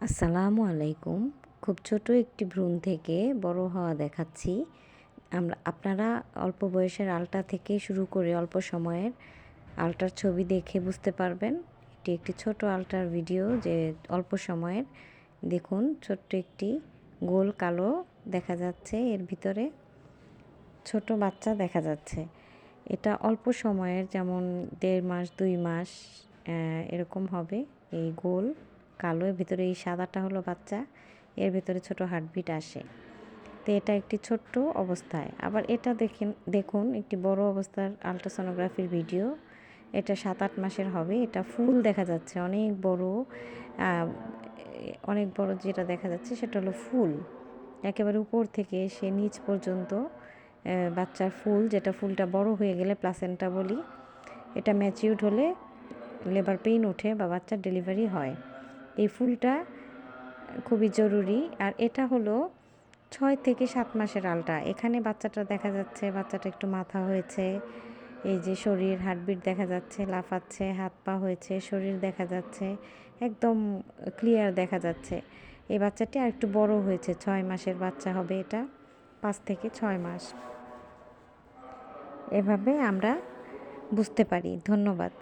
আসসালামু আলাইকুম। খুব ছোট একটি ভ্রূণ থেকে বড় হওয়া দেখাচ্ছি। আপনারা অল্প বয়সের আলটা থেকে শুরু করে অল্প সময়ের আলটার ছবি দেখে বুঝতে পারবেন। এটি একটি ছোট আলটার ভিডিও যে অল্প সময়ের। দেখুন ছোট্ট একটি গোল কালো দেখা যাচ্ছে, এর ভিতরে ছোট বাচ্চা দেখা যাচ্ছে। এটা অল্প সময়ের, যেমন 1.5 মাস 2 মাস এরকম হবে। এই গোল কালো, এর ভিতরে এই সাদাটা হলো বাচ্চা, এর ভিতরে ছোট হার্টবিট আসে। তো এটা একটি ছোট্ট অবস্থায়। আবার এটা দেখুন একটি বড় অবস্থার আলট্রাসোনোগ্রাফির ভিডিও। এটা 7-8 মাসের হবে। এটা ফুল দেখা যাচ্ছে, অনেক বড় যেটা দেখা যাচ্ছে সেটা হলো ফুল। একেবারে উপর থেকে সে নিচ পর্যন্ত বাচ্চার ফুল, যেটা ফুলটা বড় হয়ে গেলে প্লাসেন্টা বলি। এটা ম্যাচিউরড হলে লেবার পেইন ওঠে বা বাচ্চার ডেলিভারি হয়। এই ফুলটা খুবই জরুরি। আর এটা হলো 6 থেকে 7 মাসের আলটা। এখানে বাচ্চাটা দেখা যাচ্ছে, বাচ্চাটা একটু মাথা হয়েছে, এই যে শরীর হার্টবিট দেখা যাচ্ছে, লাফাচ্ছে, হাত পা হয়েছে, শরীর দেখা যাচ্ছে, একদম ক্লিয়ার দেখা যাচ্ছে। এই বাচ্চাটি আর একটু বড় হয়েছে, 6 মাসের বাচ্চা হবে এটা, 5 থেকে 6 মাস। এভাবে আমরা বুঝতে পারি। ধন্যবাদ।